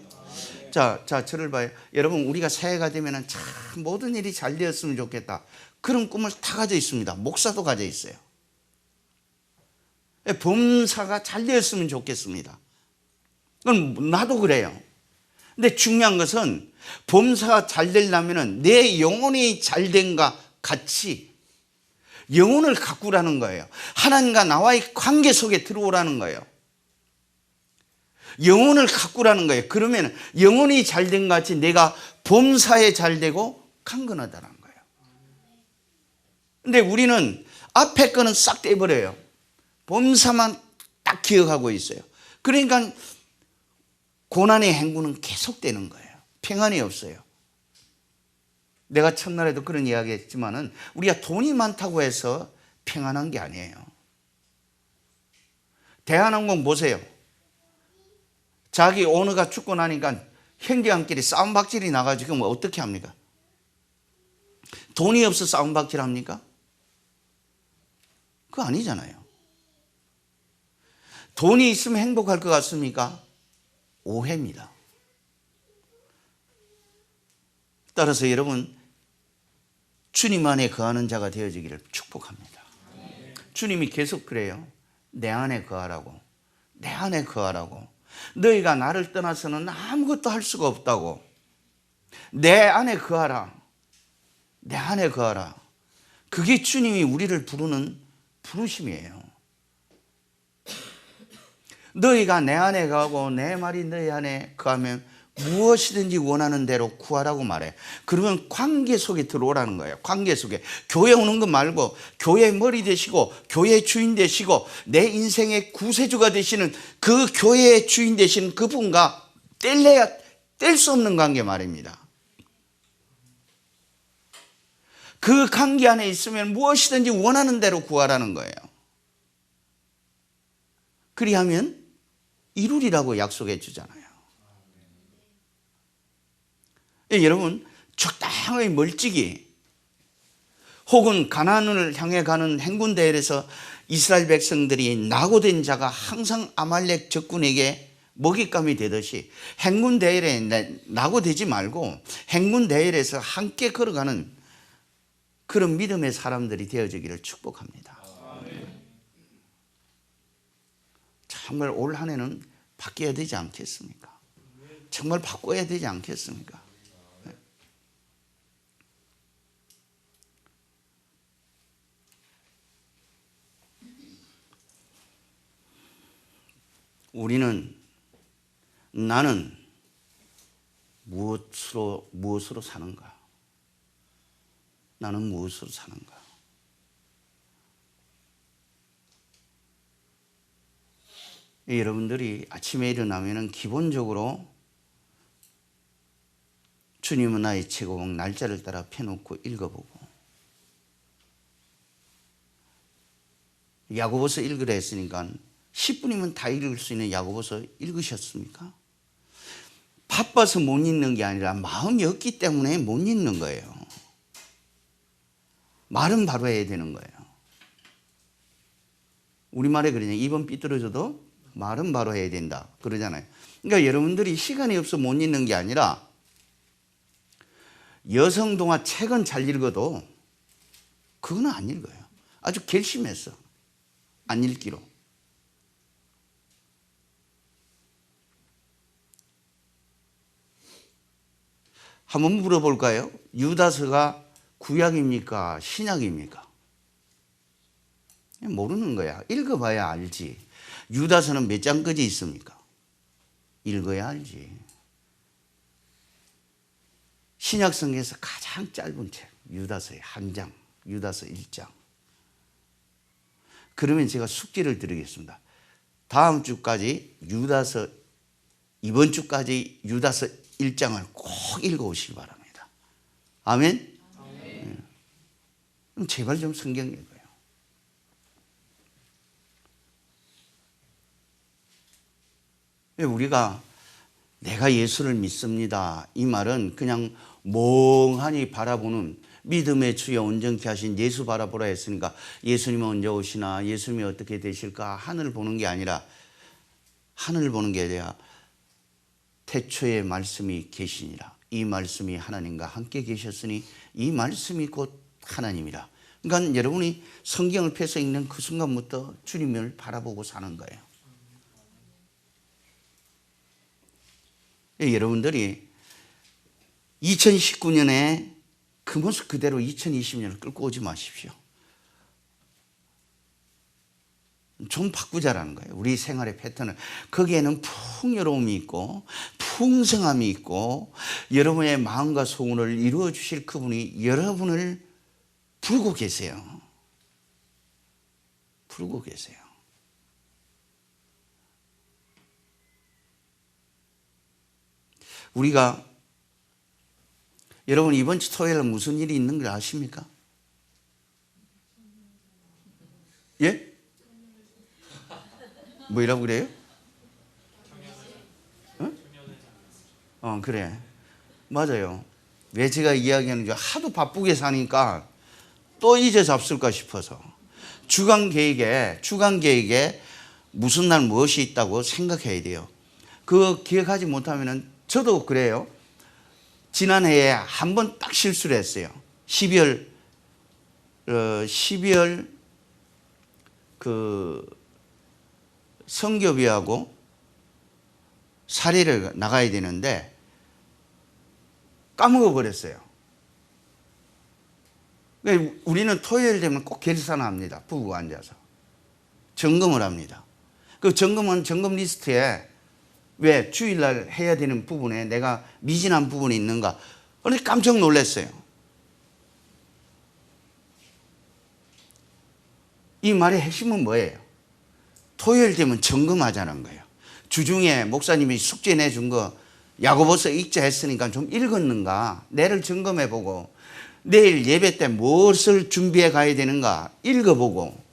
A: 자, 저를 봐요. 여러분 우리가 새해가 되면은 참 모든 일이 잘 되었으면 좋겠다. 그런 꿈을 다 가져 있습니다. 목사도 가져 있어요. 범사가 잘 되었으면 좋겠습니다. 그건 나도 그래요. 근데 중요한 것은 범사가 잘 되려면 내 영혼이 잘 된과 같이 영혼을 가꾸라는 거예요. 하나님과 나와의 관계 속에 들어오라는 거예요. 영혼을 가꾸라는 거예요. 그러면 영혼이 잘 된 것 같이 내가 범사에 잘 되고 강건하다는 거예요. 근데 우리는 앞에 거는 싹 떼버려요. 범사만 딱 기억하고 있어요. 그러니까 고난의 행군은 계속되는 거예요. 평안이 없어요. 내가 첫날에도 그런 이야기 했지만은 우리가 돈이 많다고 해서 평안한 게 아니에요. 대한항공 보세요. 자기 오너가 죽고 나니까 형제간끼리 싸움박질이 나가지고 뭐 어떻게 합니까? 돈이 없어 싸움박질 합니까? 그거 아니잖아요. 돈이 있으면 행복할 것 같습니까? 오해입니다. 따라서 여러분 주님 안에 거하는 자가 되어지기를 축복합니다. 주님이 계속 그래요. 내 안에 거하라고. 내 안에 거하라고. 너희가 나를 떠나서는 아무것도 할 수가 없다고. 내 안에 거하라. 내 안에 거하라. 그게 주님이 우리를 부르는 부르심이에요. 너희가 내 안에 거하고 내 말이 너희 안에 거하면 무엇이든지 원하는 대로 구하라고 말해. 그러면 관계 속에 들어오라는 거예요. 관계 속에. 교회 오는 거 말고 교회의 머리 되시고 교회의 주인 되시고 내 인생의 구세주가 되시는 그 교회의 주인 되시는 그분과 뗄래야 뗄 수 없는 관계 말입니다. 그 관계 안에 있으면 무엇이든지 원하는 대로 구하라는 거예요. 그리하면 이루리라고 약속해 주잖아요. 여러분 적당히 멀찍이 혹은 가나안을 향해 가는 행군 대회에서 이스라엘 백성들이 낙오된 자가 항상 아말렉 적군에게 먹잇감이 되듯이 행군 대회에 낙오되지 말고 행군 대회에서 함께 걸어가는 그런 믿음의 사람들이 되어지기를 축복합니다. 정말 올 한 해는 바뀌어야 되지 않겠습니까? 정말 바꿔야 되지 않겠습니까? 나는 무엇으로 사는가? 나는 무엇으로 사는가? 여러분들이 아침에 일어나면 기본적으로 주님은 나의 최고봉 날짜를 따라 펴놓고 읽어보고 야고보서 읽으라 했으니까 10분이면 다 읽을 수 있는 야고보서 읽으셨습니까? 바빠서 못 읽는 게 아니라 마음이 없기 때문에 못 읽는 거예요. 말은 바로 해야 되는 거예요. 우리말에 그러냐, 입은 삐뚤어져도 말은 바로 해야 된다 그러잖아요. 그러니까 여러분들이 시간이 없어 못 읽는 게 아니라 여성 동화 책은 잘 읽어도 그거는 안 읽어요. 아주 결심했어. 안 읽기로. 한번 물어볼까요? 유다서가 구약입니까? 신약입니까? 모르는 거야. 읽어봐야 알지. 유다서는 몇 장까지 있습니까? 읽어야 알지. 신약 성경에서 가장 짧은 책, 유다서의 한 장, 유다서 1장. 그러면 제가 숙제를 드리겠습니다. 다음 주까지 유다서, 이번 주까지 유다서 1장을 꼭 읽어오시기 바랍니다. 아멘? 아멘. 그럼 제발 좀 성경 읽어요. 우리가 내가 예수를 믿습니다. 이 말은 그냥 멍하니 바라보는 믿음의 주여 온전케 하신 예수 바라보라 했으니까 예수님은 언제 오시나, 예수님이 어떻게 되실까 하늘을 보는 게 아니라, 하늘을 보는 게 아니라 태초에 말씀이 계시니라. 이 말씀이 하나님과 함께 계셨으니 이 말씀이 곧 하나님이라. 그러니까 여러분이 성경을 펴서 읽는 그 순간부터 주님을 바라보고 사는 거예요. 여러분들이 2019년에 그 모습 그대로 2020년을 끌고 오지 마십시오. 좀 바꾸자라는 거예요. 우리 생활의 패턴을. 거기에는 풍요로움이 있고 풍성함이 있고 여러분의 마음과 소원을 이루어 주실 그분이 여러분을 부르고 계세요. 부르고 계세요. 우리가, 여러분 이번 주 토요일에 무슨 일이 있는 걸 아십니까? 예? 뭐라고 그래요? 그래. 맞아요. 왜 제가 이야기하는지, 하도 바쁘게 사니까 또 이제 잡술까 싶어서. 주간 계획에 무슨 날 무엇이 있다고 생각해야 돼요. 그거 기억하지 못하면은, 저도 그래요. 지난해에 한 번 딱 실수를 했어요. 12월 그 성교비하고 사례를 나가야 되는데 까먹어 버렸어요. 우리는 토요일 되면 꼭 결산합니다. 부부가 앉아서 점검을 합니다. 그 점검은 점검 리스트에 왜 주일날 해야 되는 부분에 내가 미진한 부분이 있는가. 그런데 깜짝 놀랐어요. 이 말의 핵심은 뭐예요? 토요일 되면 점검하자는 거예요. 주중에 목사님이 숙제 내준 거 야고보서 읽자 했으니까 좀 읽었는가, 내를 점검해보고, 내일 예배 때 무엇을 준비해 가야 되는가 읽어보고.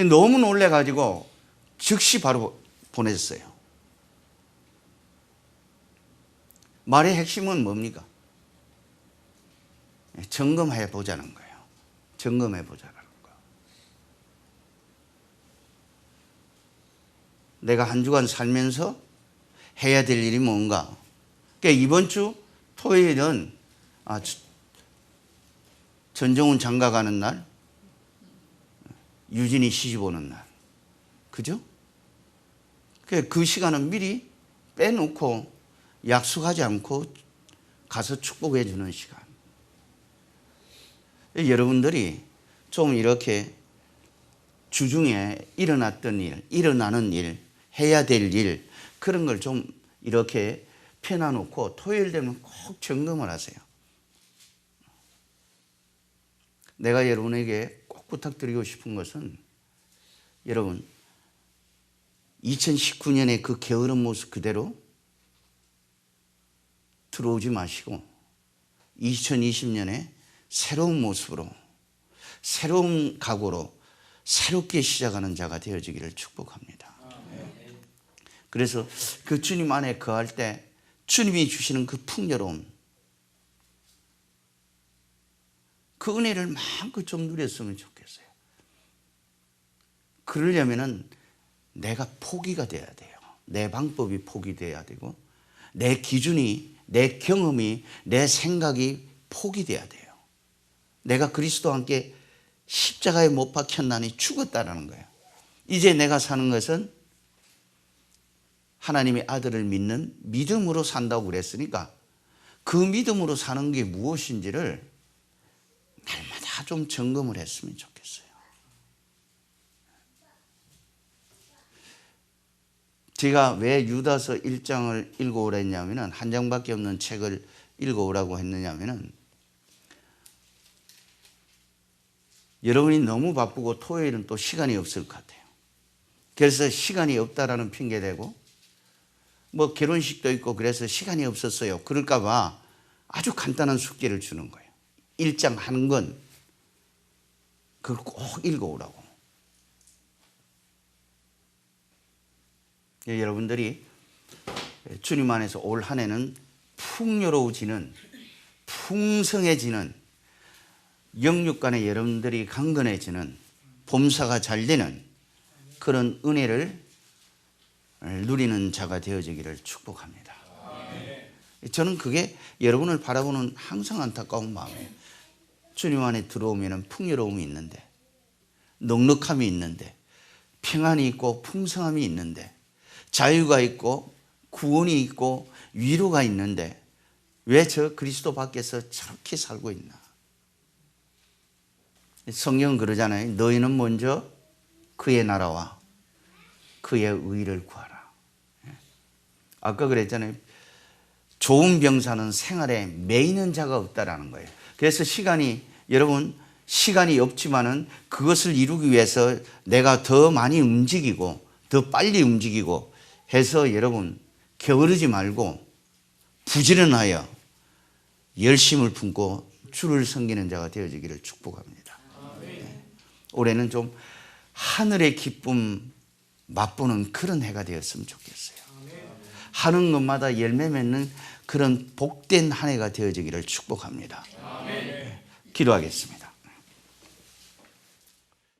A: 너무 놀래가지고 즉시 바로 보냈어요. 말의 핵심은 뭡니까? 점검해 보자는 거예요. 점검해 보자는 거. 내가 한 주간 살면서 해야 될 일이 뭔가. 그러니까 이번 주 토요일은 전정훈 장가 가는 날, 유진이 시집 오는 날. 그죠? 그 시간은 미리 빼놓고 약속하지 않고 가서 축복해 주는 시간. 여러분들이 좀 이렇게 주중에 일어났던 일, 일어나는 일, 해야 될 일, 그런 걸 좀 이렇게 펴놔놓고 토요일 되면 꼭 점검을 하세요. 내가 여러분에게 꼭 부탁드리고 싶은 것은, 여러분 2019년의 그 게으른 모습 그대로 들어오지 마시고 2020년에 새로운 모습으로, 새로운 각오로 새롭게 시작하는 자가 되어지기를 축복합니다. 그래서 그 주님 안에 거할 때 주님이 주시는 그 풍요로움, 그 은혜를 마음껏 좀 누렸으면 좋겠어요. 그러려면은 내가 포기가 돼야 돼요. 내 방법이 포기돼야 되고, 내 기준이, 내 경험이, 내 생각이 포기돼야 돼요. 내가 그리스도와 함께 십자가에 못 박혔나니 죽었다라는 거예요. 이제 내가 사는 것은 하나님의 아들을 믿는 믿음으로 산다고 그랬으니까 그 믿음으로 사는 게 무엇인지를 날마다 좀 점검을 했으면 좋겠어요. 제가 왜 유다서 1장을 읽어오라 했냐면, 한 장밖에 없는 책을 읽어오라고 했느냐면, 여러분이 너무 바쁘고 토요일은 또 시간이 없을 것 같아요. 그래서 시간이 없다라는 핑계 대고 뭐 결혼식도 있고 그래서 시간이 없었어요, 그럴까 봐 아주 간단한 숙제를 주는 거예요. 1장 한 권 그걸 꼭 읽어오라고. 여러분들이 주님 안에서 올 한 해는 풍요로워지는, 풍성해지는, 영육간에 여러분들이 강건해지는, 범사가 잘 되는 그런 은혜를 누리는 자가 되어지기를 축복합니다. 저는 그게 여러분을 바라보는 항상 안타까운 마음이에요. 주님 안에 들어오면 풍요로움이 있는데, 넉넉함이 있는데, 평안이 있고 풍성함이 있는데, 자유가 있고 구원이 있고 위로가 있는데 왜 저 그리스도 밖에서 저렇게 살고 있나? 성경은 그러잖아요. 너희는 먼저 그의 나라와 그의 의를 구하라. 아까 그랬잖아요. 좋은 병사는 생활에 매이는 자가 없다라는 거예요. 그래서 여러분 시간이 없지만은 그것을 이루기 위해서 내가 더 많이 움직이고 더 빨리 움직이고 해서 여러분 게으르지 말고 부지런하여 열심을 품고 주를 섬기는 자가 되어지기를 축복합니다. 올해는 좀 하늘의 기쁨 맛보는 그런 해가 되었으면 좋겠어요. 하는 것마다 열매 맺는 그런 복된 한 해가 되어지기를 축복합니다. 기도하겠습니다.